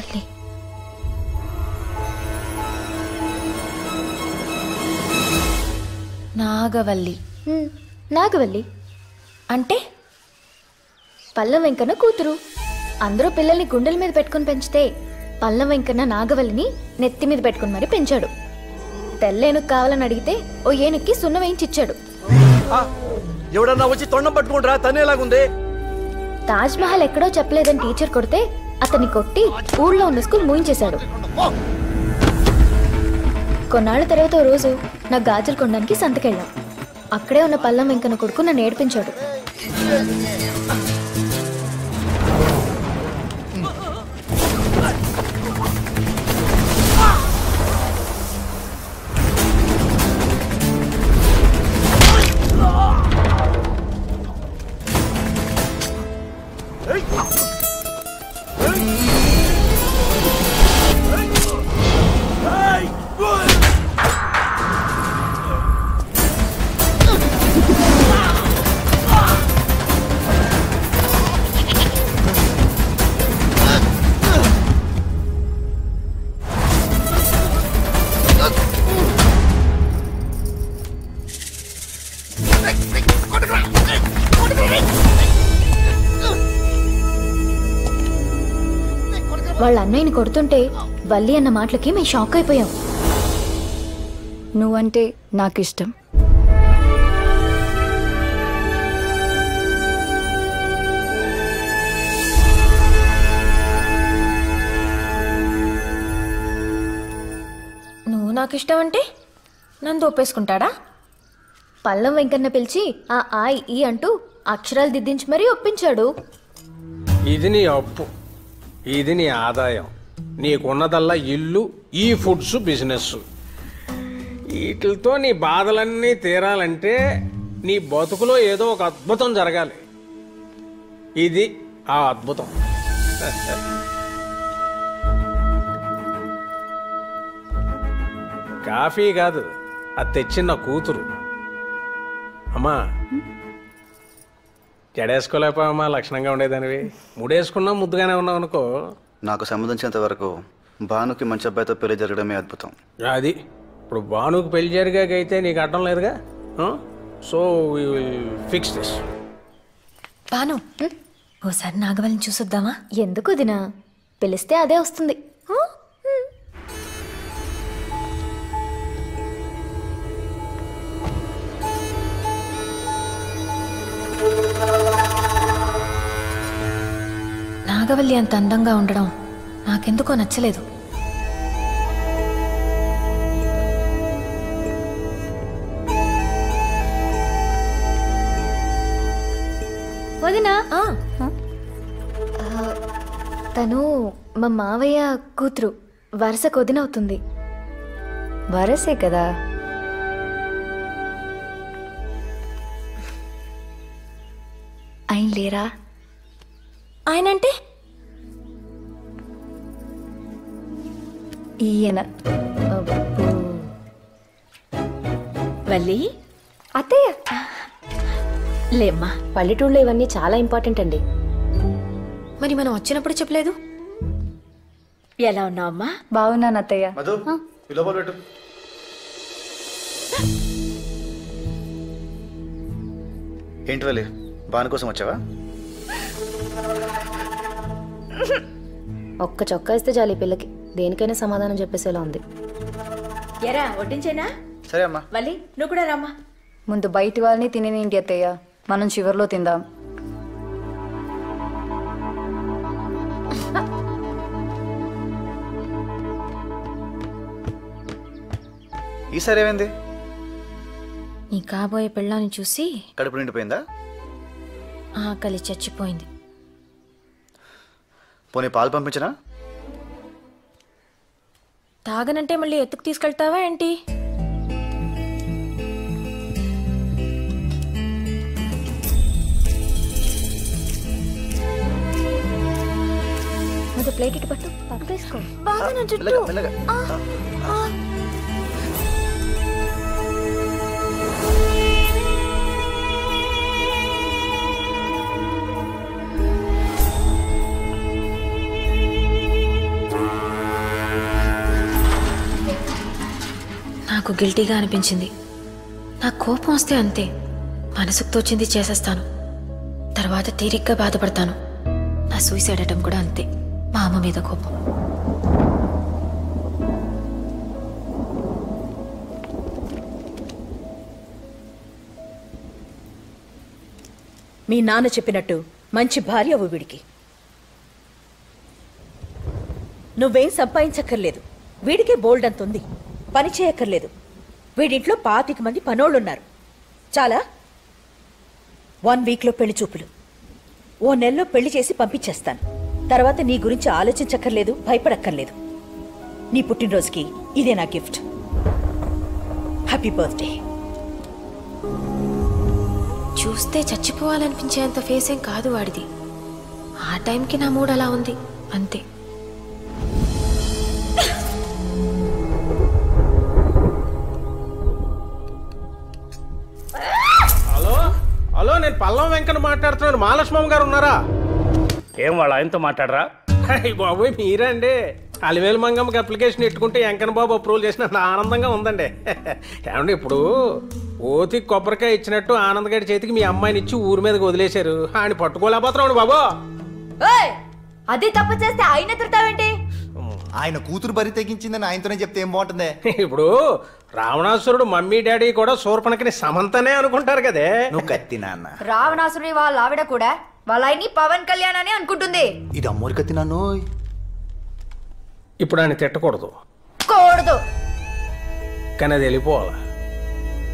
తల్లి. నాగవల్లి. నాగవల్లి అంటే పల్లం వెంకన్న కూతురు. అందరూ పిల్లల్ని గుండెల మీద పెట్టుకుని పెంచితే పల్లం వెంకన్న నాగవల్లిని నెత్తి మీద పెట్టుకుని మరి పెంచాడు. తెల్లేనుకు కావాలని అడిగితే ఓ ఏనుక్కి సున్నం వేయించిచ్చాడు. ఎవడన్నా వచ్చి తొండం పట్టుకుంటారా? తనేలాగుంది. తాజ్ మహల్ ఎక్కడో చెప్పలేదని టీచర్ కొడితే అతన్ని కొట్టి ఊళ్ళో ఉన్న స్కూల్ మూయించేశాడు. కొన్నాళ్ళ తర్వాత ఓ రోజు నా గాజులు కొనడానికి సంతకెళ్ళాం. అక్కడే ఉన్న పల్లం వెంకన్న కొడుకు నన్ను ఏడిపించాడు. వాళ్ళ అన్నయ్యని కొడుతుంటే వల్లి అన్న మాటలకి మేము షాక్ అయిపోయాం. నువ్వంటే నాకు ఇష్టం. నువ్వు నాకు ఇష్టం అంటే నన్ను ఒప్పేసుకుంటాడా? పల్లం వెంకన్న పిలిచి ఆ ఈ అంటూ అక్షరాలు దిద్దించి మరీ ఒప్పించాడు. ఇది నీ అప్పు, ఇది నీ ఆదాయం. నీకున్నదల్లా ఇల్లు, ఈ ఫుడ్స్, బిజినెస్. వీటితో నీ బాధలన్నీ తీరాలంటే నీ బతుకులో ఏదో ఒక అద్భుతం జరగాలి. ఇది ఆ అద్భుతం. కాఫీ కాదు, అది తెచ్చిన కూతురు. అమ్మా, జడేసుకోలేకపోయామా? లక్షణంగా ఉండేదానివి. ముడేసుకున్నా ముద్దుగానే ఉన్నావు అనుకో. నాకు సంబంధించినంత వరకు భానుకి మంచి అబ్బాయితో పెళ్లి జరగడమే అద్భుతం. అది ఇప్పుడు భానుకి పెళ్లి జరిగాకైతే నీకు అడ్డం లేదుగా. So we will fix this. Bhanu, ఓసారి నాగవల్లిని చూసొద్దామా? ఎందుకు దినా? పిలిస్తే అదే వస్తుంది. నాగవల్లి అంత అందంగా ఉండడం నాకెందుకో నచ్చలేదు. వదినా, తను మా మావయ్య కూతురు. వరుసకు వదినవుతుంది. వరసే కదా. ఆయన లేరా? ఆయనంటే ఈయన. వల్లి అత్తయ్య. లేమ్మా, పల్లెటూళ్ళలో ఇవన్నీ చాలా ఇంపార్టెంట్ అండి. మరి మనం వచ్చినప్పుడు చెప్పలేదు. ఎలా ఉన్నావమ్మా? బాగున్నాను అత్తయ్య. మధు, ఈ లోపల పెట్టు. ఏంటి వల్లి, భాను కోసం వచ్చావా? ఒక్క చొక్కా ఇస్తే చాలు ఈ పిల్లకి. దేనికైనా సమాధానం చెప్పేసేలా ఉంది. ఎరా వడ్డించేనా? సరే అమ్మా. వల్లి, నువ్వు కూడా రమ్మా. ముందు బయటి వాళ్ళని తినేనేంటి అత్తయ్య, మనం చివర్లో తిందాం. ఈసారి ఏమైంది? నీ కాబోయే పెళ్ళాన్ని చూసి కడుపు నిండిపోయిందా? ఆకలి చచ్చిపోయింది. పోనీ పాలు పంపించనా? తాగనంటే మళ్ళీ ఎత్తుకు తీసుకెళ్తావా ఏంటి? ముందు ప్లేట్ ఇటు పట్టు, పప్పు వేసుకో. బాగా నా జుట్టు. మెల్లగా, మెల్లగా. నాకు గిల్టీగా అనిపించింది. నాకు కోపం వస్తే అంతే, మనసుకు తోచింది చేసేస్తాను. తర్వాత తీరిగ్గా బాధపడతాను. నా సూసైడ్ అటెంప్ట్ కూడా అంతే, మా అమ్మ మీద కోపం. మీ నాన్న చెప్పినట్టు మంచి భార్య అవ్వు వీడికి. నువ్వేం సంపాదించక్కర్లేదు, వీడికే బోల్డ్ అంత ఉంది. పని చేయక్కర్లేదు. వీడింట్లో 25 మంది పనోళ్ళున్నారు. చాలా 1 వీక్లో పెళ్లి చూపులు. ఓ నెలలో పెళ్లి చేసి పంపించేస్తాను. తర్వాత నీ గురించి ఆలోచించక్కర్లేదు, భయపడక్కర్లేదు. నీ పుట్టినరోజుకి ఇదే నా గిఫ్ట్. Happy birthday. చూస్తే చచ్చిపోవాలనిపించేంత ఫేస్ ఏం కాదు వాడిది. ఆ టైంకి నా మూడ్ అలా ఉంది అంతే. హలో హలో, నేను పల్లం వెంకన్న మాట్లాడుతున్నాను. మహాలక్ష్మమ్మ గారు ఉన్నారా? ఏం వాళ్ళ ఆయనతో మాట్లాడరా? బాబోయ్ మీరండి. అలివేలు మంగమ్మకి అప్లికేషన్ పెట్టుకుంటే వెంకన్న బాబు అప్రూవల్ చేసినంత ఆనందంగా ఉందండి. ఏమండి, ఇప్పుడు ఓతి కొబ్బరికాయ ఇచ్చినట్టు ఆనంద్ గారి చేతికి మీ అమ్మాయిని ఇచ్చి ఊరి మీదకి వదిలేశారు. ఆయన పట్టుకోలేకపోతున్నాడు బాబు. అదే తప్పు చేస్తే ఆయన ఎదురుతావేంటి? ఆయన కూతురు బరి తెగించిందని ఆయనతోనే చెప్తే ఏం బాగుంటుంది? ఇప్పుడు రావణాసురుడు మమ్మీ డాడీ కూడా శూర్పణఖని సమంతనే అనుకుంటారు కదే. నువ్వు కత్తి నాన్న. రావణాసురుడి వాళ్ళ ఆవిడ కూడా వాళ్ళ ఆయన్ని పవన్ కళ్యాణ్ అని అనుకుంటుంది. ఇది అమ్మోరి కత్తి నాన్న. ఇప్పుడు ఆయన తిట్టకూడదు, కూడదు, కానీ అది వెళ్ళిపోవాలి.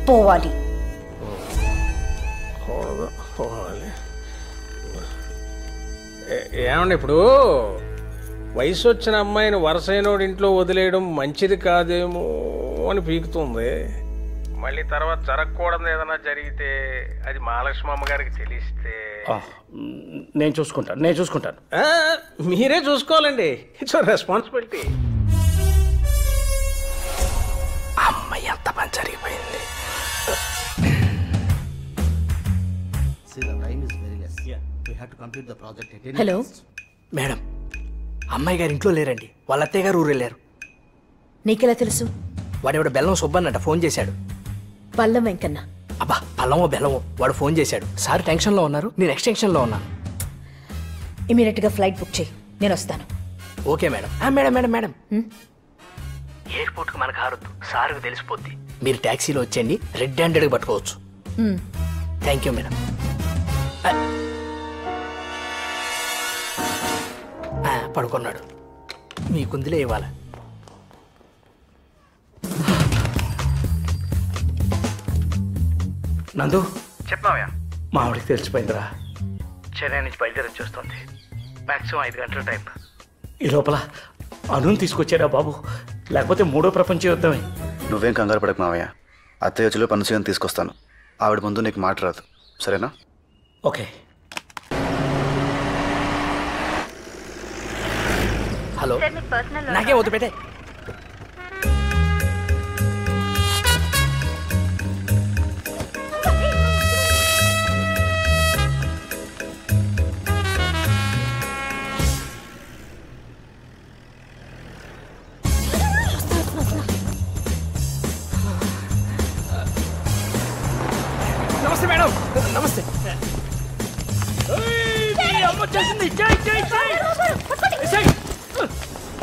పోవాలి. పోవాలి. ఏమండి, ఇప్పుడు వయసు వచ్చిన అమ్మాయిని వరసైనోడి ఇంట్లో వదిలేయడం మంచిది కాదేమో అని పీకుతుంది. మళ్ళీ తర్వాత జరగకూడదు ఏదైనా జరిగితే అది మహాలక్ష్మమ్మ గారికి తెలిస్తే నేను చూసుకుంటాను. మీరే చూసుకోవాలండి. It's responsibility. అమ్మాయి ఎంత పని జరిగిపోయింది. హలో మేడం, అమ్మాయి గారు ఇంట్లో లేరండి. వాళ్ళ అత్తయ్య గారు ఊరు వెళ్ళారు. నీకెలా తెలుసు? వాడెవడ బెల్లం సుబ్బన్నట ఫోన్ చేశాడు. పల్లం వెంకన్న? అబ్బా, పల్లమో బెల్లమో వాడు ఫోన్ చేశాడు. సార్ టెన్షన్లో ఉన్నారు, నేను ఎక్స్టెన్షన్లో ఉన్నాను. ఇమీడియట్గా ఫ్లైట్ బుక్ చేయి, నేను వస్తాను. Okay madam. మేడం ఎయిర్పోర్ట్కి మనకు హారొద్దు, సార్కి తెలిసిపోద్ది. మీరు ట్యాక్సీలో వచ్చేయండి, రెడ్ హ్యాండెడ్గా పట్టుకోవచ్చు. Thank you madam. పడుకున్నాడు. మీకుందిలే ఇవ్వాలి. నందు చెప్పావయ్యా? మా ఆవిడకి తెలిసిపోయిందిరా. చెన్నై నుంచి బయలుదేరి వచ్చేస్తుంది. మ్యాక్సిమం 5 గంటల టైం. ఈ లోపల అనుని తీసుకొచ్చారా బాబు, లేకపోతే 3వ ప్రపంచ యుద్ధమే. నువ్వేం కంగారు పడకు మావయ్య. అత్తయ్య వచ్చి పనుసీని తీసుకొస్తాను. ఆవిడ ముందు నీకు మాట రాదు, సరేనా? ఓకే. హలో, నాకేం వద్దు పెట్టే. నమస్తే మేడం. నమస్తే.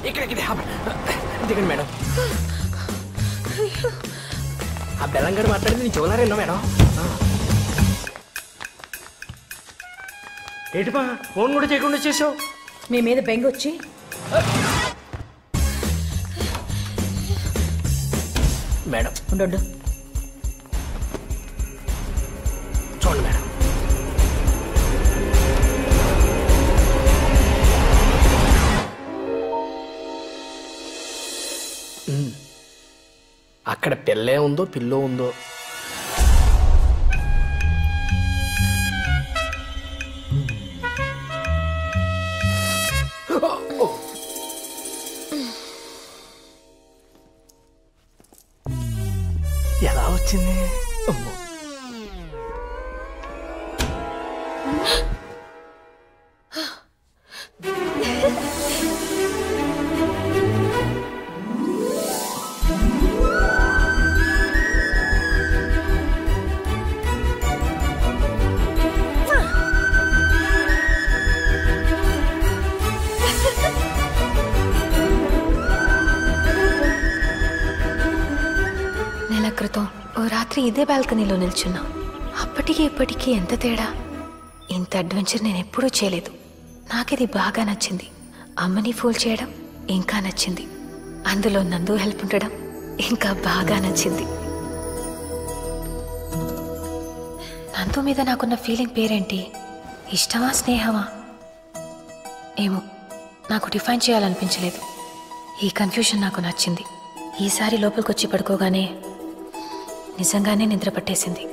ఇక్కడ దిగండి మేడం. ఆ బెల్లంగడు మాట్లాడింది నేను చూడారేనా మేడం? ఏంటిపా ఫోన్ కూడా చేయకుండా చేసావు? మీ మీద బెంగ వచ్చి మేడం ఉండు. చూడండి మేడం. అక్కడ పిల్లే ఉందో పిల్లో ఉందో. ఎలా వచ్చింది? అమ్మో, ఇదే బాల్కనీలో నిల్చున్నా. అప్పటికి ఇప్పటికీ ఎంత తేడా. ఇంత అడ్వెంచర్ నేను ఎప్పుడూ చేయలేదు. నాకిది బాగా నచ్చింది. అమ్మని ఫూల్ చేయడం ఇంకా నచ్చింది. అందులో నందు హెల్ప్ ఉండడం ఇంకా బాగా నచ్చింది. నందు మీద నాకున్న ఫీలింగ్ పేరేంటి? ఇష్టమా, స్నేహమా? ఏమో, నాకు డిఫైన్ చేయాలనిపించలేదు. ఈ కన్ఫ్యూషన్ నాకు నచ్చింది. ఈసారి లోపలికొచ్చి పడుకోగానే నిజంగానే నిద్ర పట్టేసింది.